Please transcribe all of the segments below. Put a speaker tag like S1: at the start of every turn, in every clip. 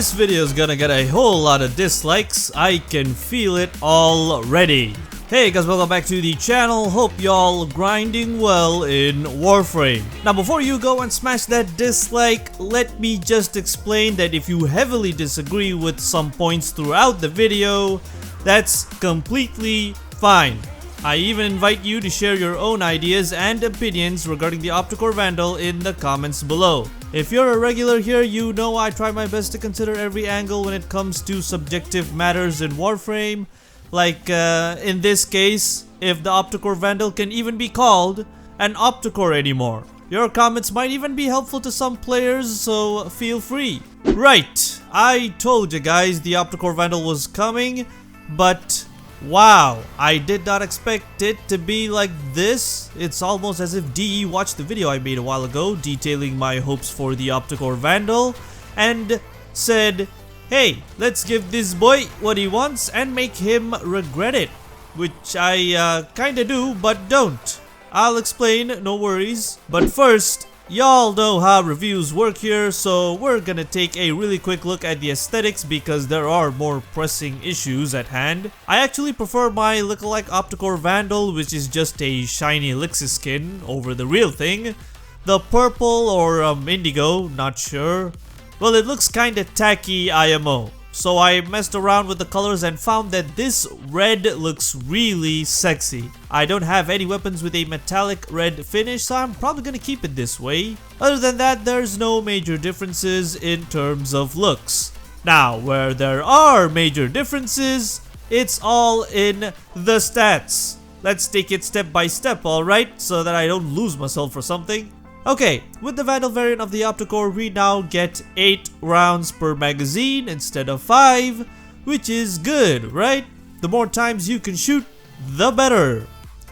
S1: This video is gonna get a whole lot of dislikes. I can feel it already. Hey guys, welcome back to the channel. Hope y'all grinding well in Warframe. Now before you go and smash that dislike, let me just explain that if you heavily disagree with some points throughout the video, that's completely fine. I even invite you to share your own ideas and opinions regarding the Opticor Vandal in the comments below. If you're a regular here, you know I try my best to consider every angle when it comes to subjective matters in Warframe. Like in this case, if the Opticor Vandal can even be called an Opticor anymore. Your comments might even be helpful to some players, so feel free. Right, I told you guys the Opticor Vandal was coming, but wow, I did not expect it to be like this. It's almost as if DE watched the video I made a while ago detailing my hopes for the Opticor Vandal and said, hey, let's give this boy what he wants and make him regret it. Which I kinda do, but don't. I'll explain, no worries. But first, y'all know how reviews work here, so we're gonna take a really quick look at the aesthetics because there are more pressing issues at hand. I actually prefer my lookalike Opticor Vandal, which is just a shiny elixir skin, over the real thing. The purple or indigo, not sure. Well, it looks kinda tacky IMO. So I messed around with the colors and found that this red looks really sexy. I don't have any weapons with a metallic red finish, so I'm probably gonna keep it this way. Other than that, there's no major differences in terms of looks. Now, where there are major differences, it's all in the stats. Let's take it step by step, alright, so that I don't lose myself or something. Okay, with the Vandal variant of the Opticor, we now get 8 rounds per magazine instead of 5, which is good, right? The more times you can shoot, the better.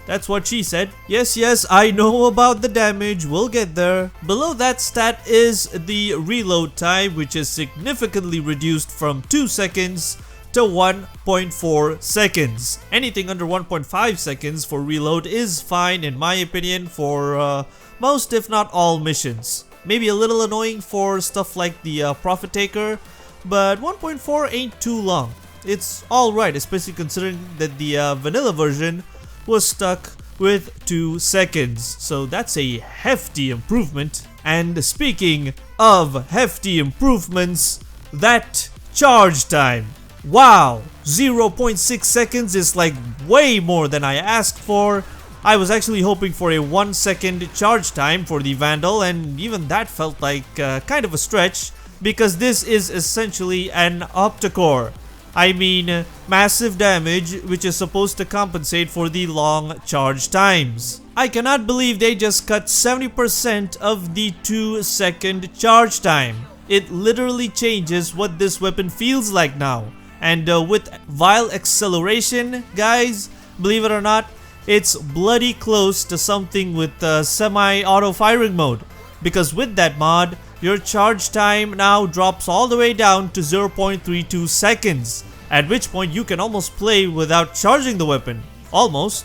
S1: That's what she said. Yes, I know about the damage, we'll get there. Below that stat is the reload time, which is significantly reduced from 2 seconds to 1.4 seconds. Anything under 1.5 seconds for reload is fine in my opinion for most if not all missions. Maybe a little annoying for stuff like the Profit Taker, but 1.4 ain't too long. It's alright, especially considering that the vanilla version was stuck with 2 seconds. So that's a hefty improvement. And speaking of hefty improvements, that charge time. Wow, 0.6 seconds is like way more than I asked for. I was actually hoping for a 1 second charge time for the Vandal, and even that felt like kind of a stretch because this is essentially an Opticor. I mean, massive damage, which is supposed to compensate for the long charge times. I cannot believe they just cut 70% of the 2 second charge time. It literally changes what this weapon feels like now. And with Vile Acceleration, guys, believe it or not, it's bloody close to something with semi-auto firing mode. Because with that mod, your charge time now drops all the way down to 0.32 seconds. At which point you can almost play without charging the weapon. Almost.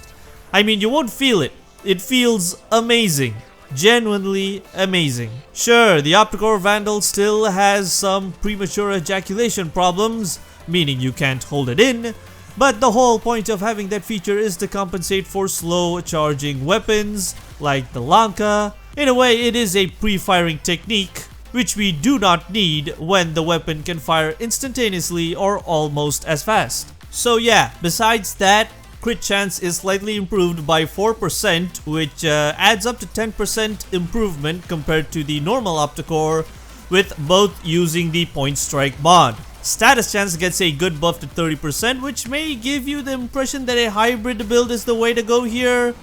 S1: I mean, you won't feel it. It feels amazing. Genuinely amazing. Sure, the Opticor Vandal still has some premature ejaculation problems, meaning you can't hold it in. But the whole point of having that feature is to compensate for slow charging weapons like the Lanka. In a way, it is a pre-firing technique, which we do not need when the weapon can fire instantaneously or almost as fast. So yeah, besides that, crit chance is slightly improved by 4%, which adds up to 10% improvement compared to the normal Opticor, with both using the Point Strike mod. Status chance gets a good buff to 30%, which may give you the impression that a hybrid build is the way to go here.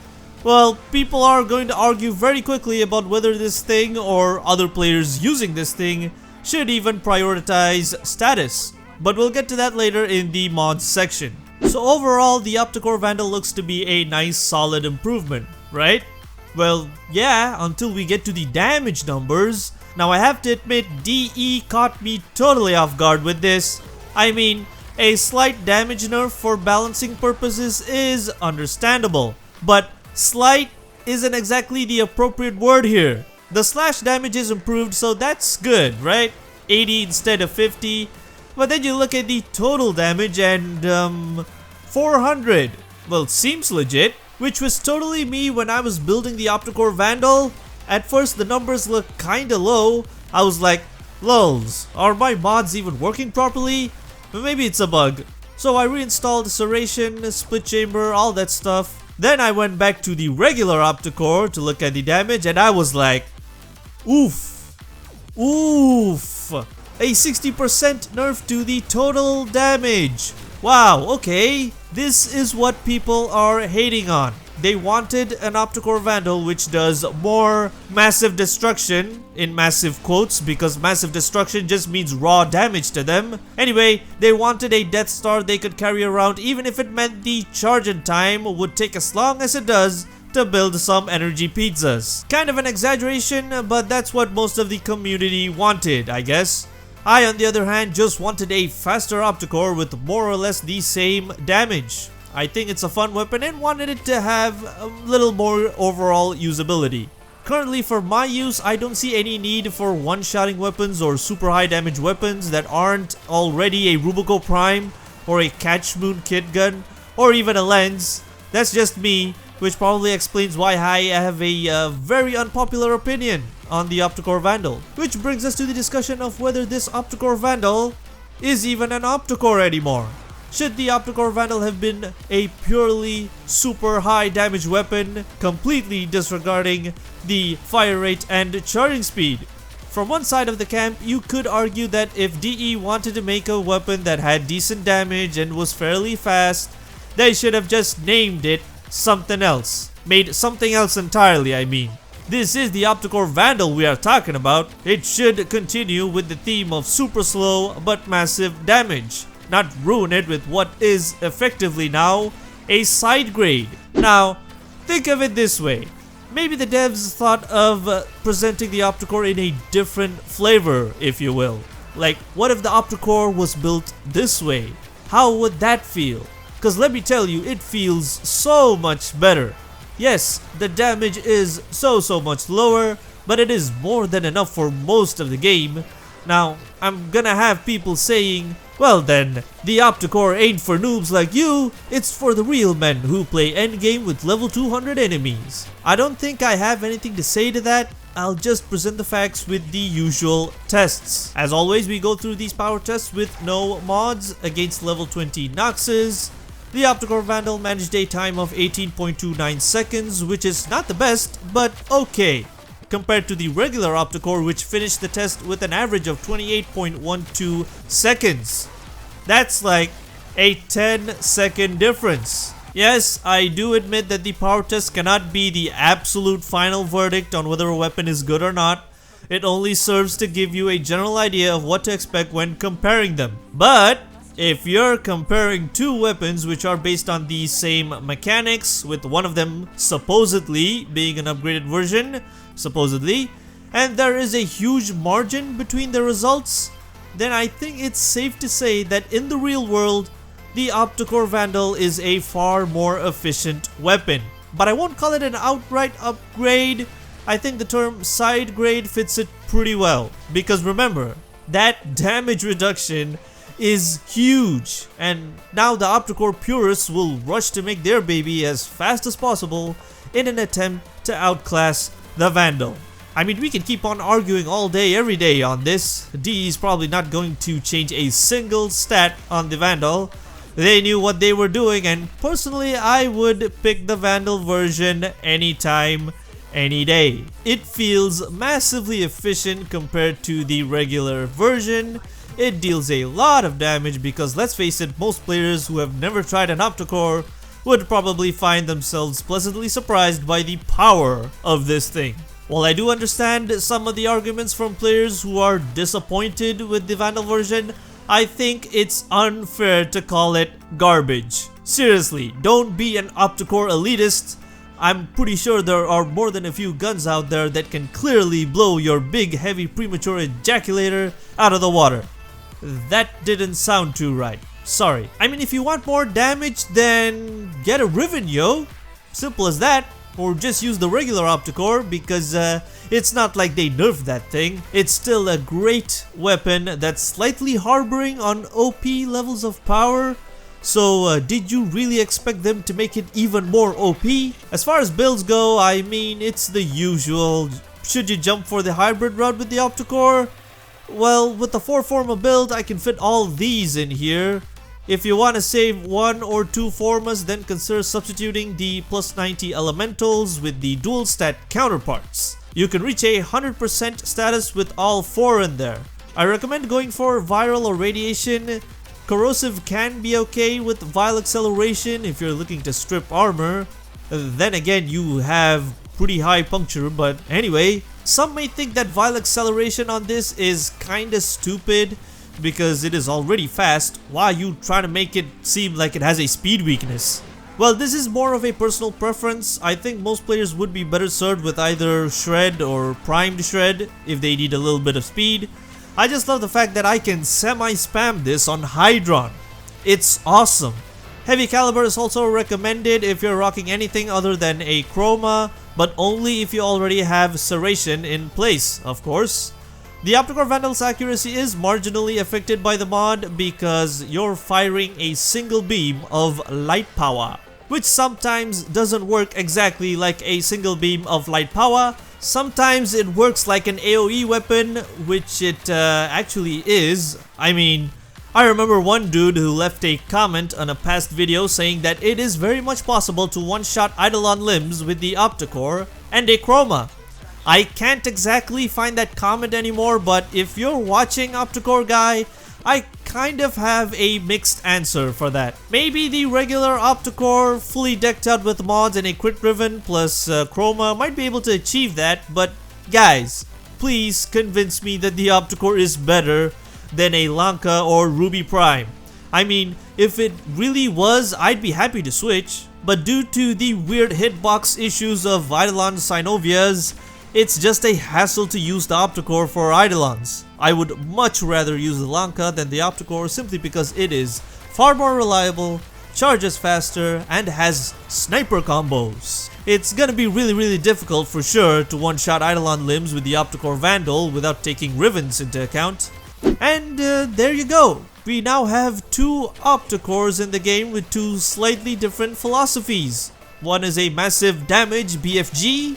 S1: Well, people are going to argue very quickly about whether this thing or other players using this thing should even prioritize status. But we'll get to that later in the mods section. So overall, the Opticor Vandal looks to be a nice solid improvement, right? Well, yeah, until we get to the damage numbers. Now I have to admit, DE caught me totally off guard with this. I mean, a slight damage nerf for balancing purposes is understandable, but slight isn't exactly the appropriate word here. The slash damage is improved, so that's good, right? 80 instead of 50. But then you look at the total damage and 400. Well, seems legit, which was totally me when I was building the Opticor Vandal. At first the numbers looked kinda low. I was like, lulz, are my mods even working properly? But maybe it's a bug. So I reinstalled Serration, Split Chamber, all that stuff. Then I went back to the regular Opticor to look at the damage and I was like, oof, oof, a 60% nerf to the total damage. Wow, okay, this is what people are hating on. They wanted an Opticor Vandal which does more massive destruction, in massive quotes, because massive destruction just means raw damage to them. Anyway, they wanted a Death Star they could carry around even if it meant the charging time would take as long as it does to build some energy pizzas. Kind of an exaggeration, but that's what most of the community wanted, I guess. I, on the other hand, just wanted a faster Opticor with more or less the same damage. I think it's a fun weapon and wanted it to have a little more overall usability. Currently for my use, I don't see any need for one-shotting weapons or super high damage weapons that aren't already a Rubico Prime or a Catch Moon Kit Gun or even a lens. That's just me, which probably explains why I have a very unpopular opinion on the Opticor Vandal. Which brings us to the discussion of whether this Opticor Vandal is even an Opticor anymore. Should the Opticor Vandal have been a purely super high damage weapon, completely disregarding the fire rate and charging speed? From one side of the camp, you could argue that if DE wanted to make a weapon that had decent damage and was fairly fast, they should have just named it something else. Made something else entirely, I mean. This is the Opticor Vandal we are talking about. It should continue with the theme of super slow but massive damage, not ruin it with what is effectively now a side grade. Now, think of it this way. Maybe the devs thought of presenting the Opticor in a different flavor, if you will. Like, what if the Opticor was built this way? How would that feel? Because let me tell you, it feels so much better. Yes, the damage is so much lower, but it is more than enough for most of the game. Now, I'm gonna have people saying, well then, the Opticor ain't for noobs like you, it's for the real men who play endgame with level 200 enemies. I don't think I have anything to say to that. I'll just present the facts with the usual tests. As always, we go through these power tests with no mods against level 20 Noxes. The Opticor Vandal managed a time of 18.29 seconds, which is not the best, but okay, compared to the regular Opticor, which finished the test with an average of 28.12 seconds. That's like a 10-second difference. Yes, I do admit that the power test cannot be the absolute final verdict on whether a weapon is good or not. It only serves to give you a general idea of what to expect when comparing them. But if you're comparing two weapons which are based on the same mechanics, with one of them supposedly being an upgraded version, and there is a huge margin between the results, then I think it's safe to say that in the real world, the Opticor Vandal is a far more efficient weapon. But I won't call it an outright upgrade. I think the term side grade fits it pretty well, because remember, that damage reduction is huge, and now the Opticor purists will rush to make their baby as fast as possible in an attempt to outclass the Vandal. I mean, we can keep on arguing all day every day on this. DE is probably not going to change a single stat on the Vandal. They knew what they were doing, and personally I would pick the Vandal version anytime, any day. It feels massively efficient compared to the regular version. It deals a lot of damage because, let's face it, most players who have never tried an Opticor would probably find themselves pleasantly surprised by the power of this thing. While I do understand some of the arguments from players who are disappointed with the Vandal version, I think it's unfair to call it garbage. Seriously, don't be an Opticor elitist. I'm pretty sure there are more than a few guns out there that can clearly blow your big heavy premature ejaculator out of the water. That didn't sound too right. Sorry. I mean, if you want more damage, then get a Riven, yo. Simple as that. or just use the regular Opticor because it's not like they nerfed that thing. It's still a great weapon that's slightly harboring on OP levels of power. So did you really expect them to make it even more OP? As far as builds go, I mean, it's the usual. Should you jump for the hybrid route with the Opticor? Well, with the 4-forma build, I can fit all these in here. If you want to save 1 or 2 formas, then consider substituting the plus 90 elementals with the dual stat counterparts. You can reach a 100% status with all 4 in there. I recommend going for viral or radiation. Corrosive can be okay with vile acceleration if you're looking to strip armor. Then again, you have pretty high puncture, but anyway. Some may think that vile acceleration on this is kinda stupid because it is already fast. Why are you trying to make it seem like it has a speed weakness? Well, this is more of a personal preference. I think most players would be better served with either Shred or Primed Shred if they need a little bit of speed. I just love the fact that I can semi-spam this on Hydron. It's awesome. Heavy caliber is also recommended if you're rocking anything other than a chroma, but only if you already have serration in place, of course. The Opticor Vandal's accuracy is marginally affected by the mod because you're firing a single beam of light power, which sometimes doesn't work exactly like a single beam of light power. Sometimes it works like an AoE weapon, which it actually is. I mean, I remember one dude who left a comment on a past video saying that it is very much possible to one-shot Eidolon limbs with the Opticor and a chroma. I can't exactly find that comment anymore, but if you're watching Opticor guy, I kind of have a mixed answer for that. Maybe the regular Opticor fully decked out with mods and a crit driven plus chroma might be able to achieve that, but guys, please convince me that the Opticor is better than a Lanka or Ruby Prime. I mean, if it really was, I'd be happy to switch, but due to the weird hitbox issues of Eidolon Synovias, it's just a hassle to use the Opticor for Eidolons. I would much rather use the Lanka than the Opticor simply because it is far more reliable, charges faster, and has sniper combos. It's gonna be really difficult for sure to one-shot Eidolon limbs with the Opticor Vandal without taking Rivens into account. And there you go. We now have 2 Opticors in the game with 2 slightly different philosophies. One is a massive damage BFG,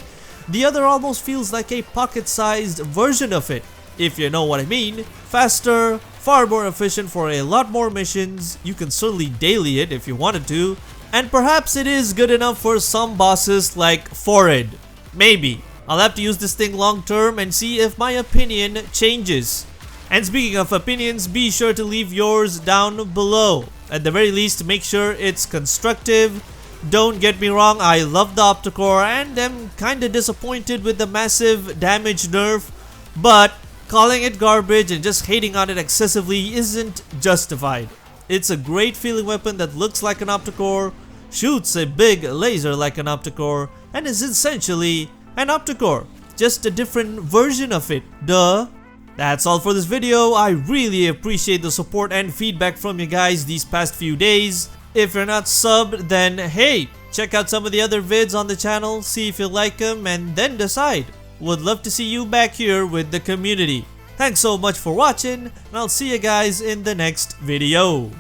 S1: the other almost feels like a pocket-sized version of it, if you know what I mean. Faster, far more efficient for a lot more missions. You can certainly daily it if you wanted to, and perhaps it is good enough for some bosses like Forid. Maybe. I'll have to use this thing long term and see if my opinion changes. And speaking of opinions, be sure to leave yours down below. At the very least, make sure it's constructive. Don't get me wrong, I love the Opticor and am kinda disappointed with the massive damage nerf, but calling it garbage and just hating on it excessively isn't justified. It's a great feeling weapon that looks like an Opticor, shoots a big laser like an Opticor, and is essentially an Opticor, just a different version of it, duh. That's all for this video. I really appreciate the support and feedback from you guys these past few days. If you're not subbed, then hey, check out some of the other vids on the channel, see if you like them, and then decide. Would love to see you back here with the community. Thanks so much for watching, and I'll see you guys in the next video.